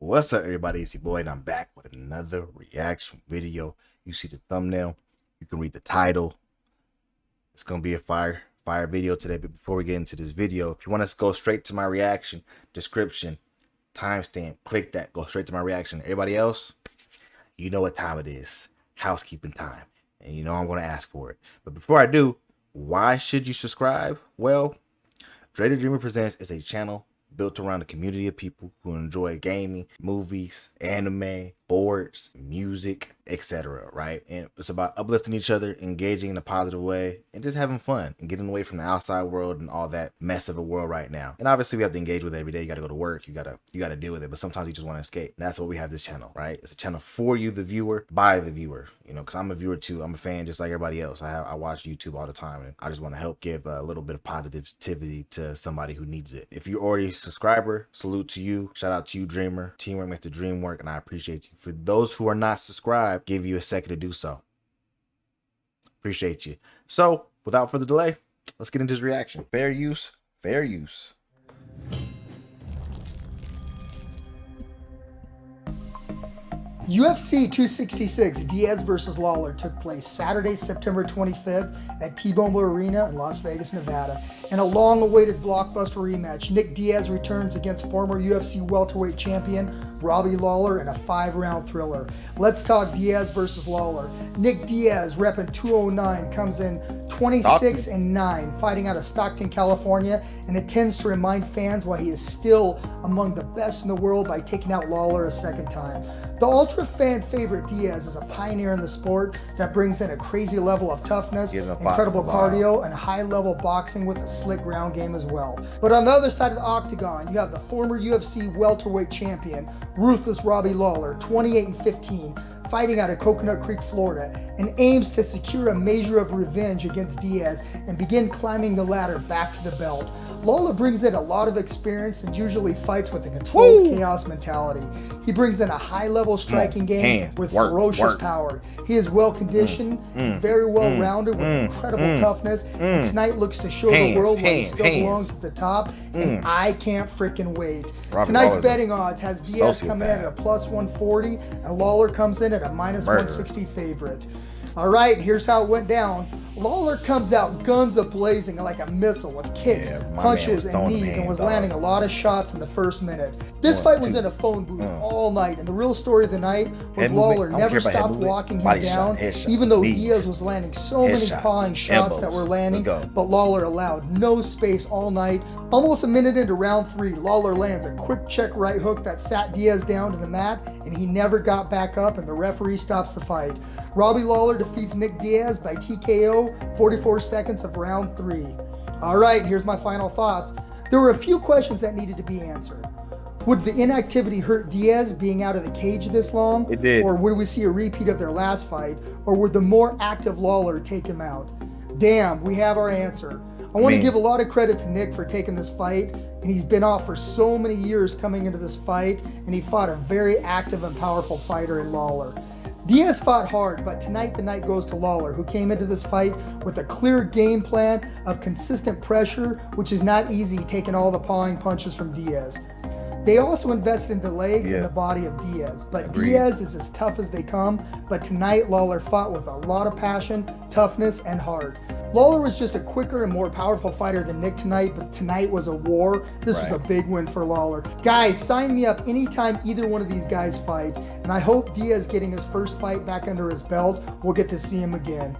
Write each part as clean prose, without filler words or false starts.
What's up, everybody? It's your boy, and I'm back with another reaction video. You see the thumbnail, you can read the title. It's gonna be a fire video today. But before we get into this video, if you want us to go straight to my reaction description, timestamp, click that, go straight to my reaction. Everybody else, you know what time it is. Housekeeping time. And you know I'm gonna ask for it. But before I do, why should you subscribe? Well, Dre the Dreamer Presents is a channel built around a community of people who enjoy gaming, movies, anime, sports, music, etc. Right? And it's about uplifting each other, engaging in a positive way, and just having fun and getting away from the outside world and all that mess of a world right now. And obviously we have to engage with it every day. You gotta go to work, you gotta deal with it, but sometimes you just want to escape. And that's what we have this channel, right? It's a channel for you, the viewer, by the viewer. You know, because I'm a viewer too. I'm a fan just like everybody else. I watch YouTube all the time, and I just want to help give a little bit of positivity to somebody who needs it. If you're already a subscriber, salute to you. Shout out to you, Dreamer. Teamwork makes the dream work, and I appreciate you. For those who are not subscribed, give you a second to do so. Appreciate you. So, without further delay, let's get into this reaction. Fair use, fair use. UFC 266 Diaz versus Lawler took place Saturday, September 25th at T-Mobile Arena in Las Vegas, Nevada. In a long-awaited blockbuster rematch, Nick Diaz returns against former UFC welterweight champion Robbie Lawler in a 5-round thriller. Let's talk Diaz versus Lawler. Nick Diaz, repping 209, comes in 26-9, fighting out of Stockton, California, and intends to remind fans why he is still among the best in the world by taking out Lawler a second time. The ultra fan favorite Diaz is a pioneer in the sport that brings in a crazy level of toughness, incredible cardio, and high-level boxing with a slick ground game as well. But on the other side of the octagon, you have the former UFC welterweight champion, ruthless Robbie Lawler, 28-15, fighting out of Coconut Creek, Florida, and aims to secure a measure of revenge against Diaz and begin climbing the ladder back to the belt. Lawler brings in a lot of experience and usually fights with a controlled chaos mentality. He brings in a high-level striking game with ferocious power. He is well-conditioned, very well-rounded with incredible toughness, and tonight looks to show the world why he still belongs at the top, and I can't freaking wait. Tonight's betting odds has Diaz coming in at a +140, and Lawler comes in at a -160 favorite. All right, here's how it went down. Lawler comes out guns a-blazing like a missile with kicks, punches, and knees, and was landing a lot of shots in the first minute. This fight was in a phone booth all night, and the real story of the night was Lawler never stopped walking him down, even though Diaz was landing so many pawing shots that were landing, but Lawler allowed no space all night. Almost a minute into round 3, Lawler lands a quick check right hook that sat Diaz down to the mat, and he never got back up, and the referee stops the fight. Robbie Lawler defeats Nick Diaz by TKO 44 seconds of round 3. All right, here's my final thoughts. There were a few questions that needed to be answered. Would the inactivity hurt Diaz being out of the cage this long? It did. Or would we see a repeat of their last fight? Or would the more active Lawler take him out? Damn, we have our answer. I want to give a lot of credit to Nick for taking this fight, and he's been off for so many years coming into this fight, and he fought a very active and powerful fighter in Lawler. Diaz fought hard, but tonight the night goes to Lawler, who came into this fight with a clear game plan of consistent pressure, which is not easy taking all the pawing punches from Diaz. They also invested in the legs and the body of Diaz, but Diaz is as tough as they come, but tonight Lawler fought with a lot of passion, toughness, and heart. Lawler was just a quicker and more powerful fighter than Nick tonight, but tonight was a war. This was a big win for Lawler. Guys, sign me up anytime either one of these guys fight, and I hope Diaz getting his first fight back under his belt, we'll get to see him again.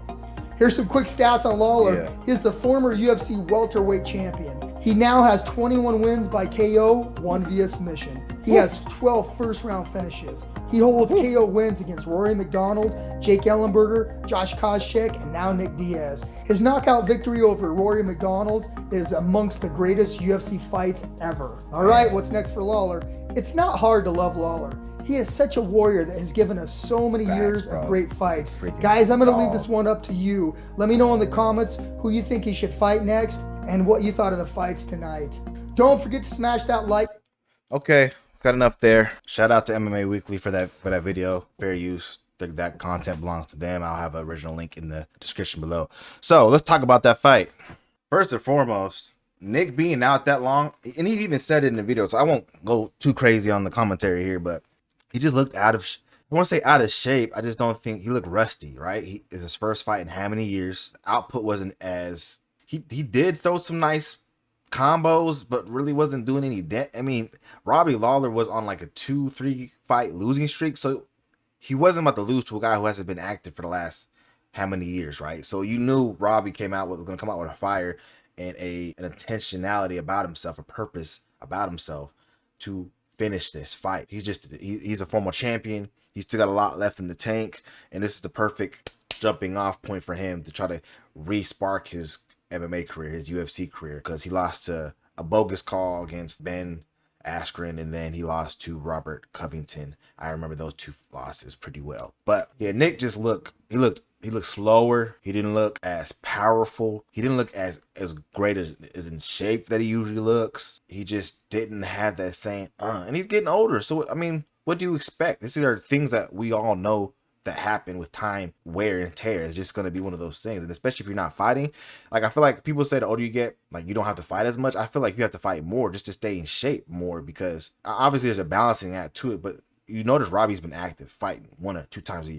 Here's some quick stats on Lawler. He's the former UFC welterweight champion. He now has 21 wins by KO, 1 via submission. He has 12 first-round finishes. He holds KO wins against Rory McDonald, Jake Ellenberger, Josh Koscheck, and now Nick Diaz. His knockout victory over Rory McDonald is amongst the greatest UFC fights ever. All right, what's next for Lawler? It's not hard to love Lawler. He is such a warrior that has given us so many years of great fights. Guys, I'm going to leave this one up to you. Let me know in the comments who you think he should fight next and what you thought of the fights tonight. Don't forget to smash that like. Okay, got enough there. Shout out to MMA Weekly for that video. Fair use. That content belongs to them. I'll have an original link in the description below. So let's talk about that fight. First and foremost, Nick being out that long, and he even said it in the video, so I won't go too crazy on the commentary here, but he just looked out of, I want to say out of shape. I just don't think he looked rusty, right? He is his first fight in how many years? Output wasn't as, he did throw some nice combos, but really wasn't doing any I mean, Robbie Lawler was on like a 2-3 fight losing streak, so he wasn't about to lose to a guy who hasn't been active for the last how many years, right? So you knew Robbie was going to come out with a fire and an intentionality about himself, a purpose about himself to finish this fight. He's a former champion. He's still got a lot left in the tank, and this is the perfect jumping off point for him to try to re-spark his MMA career, his UFC career, because he lost to a bogus call against Ben Askren, and then he lost to Robert Covington. I remember those two losses pretty well. But yeah, Nick just looked slower. He didn't look as powerful. He didn't look as great as in shape that he usually looks. He just didn't have that same and he's getting older. So I mean, what do you expect? These are things that we all know that happen with time, wear and tear. It's just going to be one of those things. And especially if you're not fighting, like I feel like people say the older you get, like you don't have to fight as much. I feel like you have to fight more just to stay in shape more, because obviously there's a balancing act to it. But you notice Robbie's been active, fighting 1 or 2 times a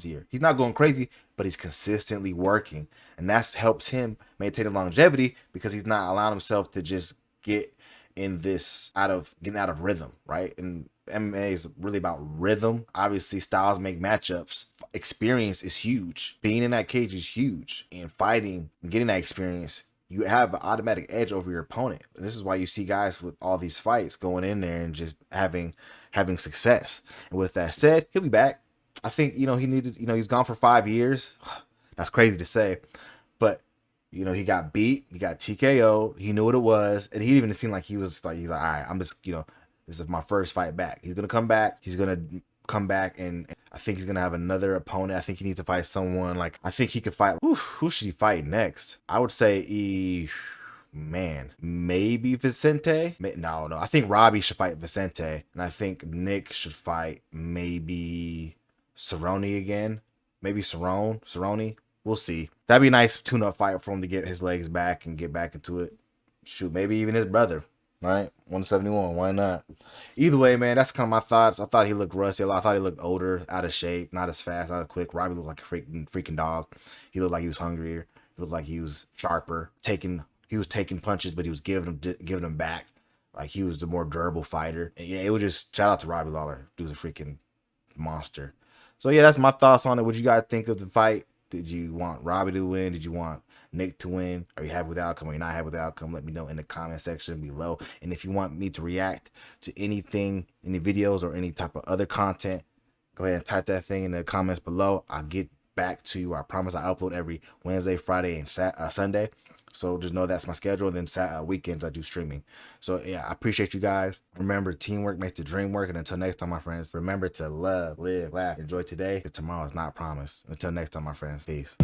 year. He's not going crazy, but he's consistently working, and that helps him maintain the longevity, because he's not allowing himself to just get in this getting out of rhythm, right? And MMA is really about rhythm. Obviously, styles make matchups. Experience is huge. Being in that cage is huge. And fighting and getting that experience, you have an automatic edge over your opponent. And this is why you see guys with all these fights going in there and just having success. And with that said, he'll be back. I think, he's gone for 5 years. That's crazy to say. But he got beat. He got TKO. He knew what it was. And he even seemed like he's like, all right, I'm just, this is my first fight back. He's going to come back. He's going to come back, and I think he's going to have another opponent. I think he needs to fight someone like, I think he could fight. Who should he fight next? I would say, maybe Vicente. No. I think Robbie should fight Vicente. And I think Nick should fight maybe Cerrone again. Maybe Cerrone. We'll see. That'd be a nice tune-up fight for him to get his legs back and get back into it. Shoot, maybe even his brother. Right? 171. Why not? Either way, man, that's kind of my thoughts. I thought he looked rusty. I thought he looked older, out of shape, not as fast, not as quick. Robbie looked like a freaking dog. He looked like he was hungrier. He looked like he was sharper. He was taking punches, but he was giving them back. Like he was the more durable fighter. And yeah, it was just shout out to Robbie Lawler. Dude's a freaking monster. So yeah, that's my thoughts on it. What you guys think of the fight? Did you want Robbie to win? Did you want Nick to win? Are you happy with the outcome? Are you not happy with the outcome? Let me know in the comment section below. And if you want me to react to anything, any videos or any type of other content, go ahead and type that thing in the comments below. I'll get back to you. I promise I upload every Wednesday, Friday, and Sunday. So just know that's my schedule. And then weekends I do streaming. So yeah, I appreciate you guys. Remember, teamwork makes the dream work. And until next time, my friends, remember to love, live, laugh, enjoy today, because tomorrow is not promised. Until next time, my friends, peace.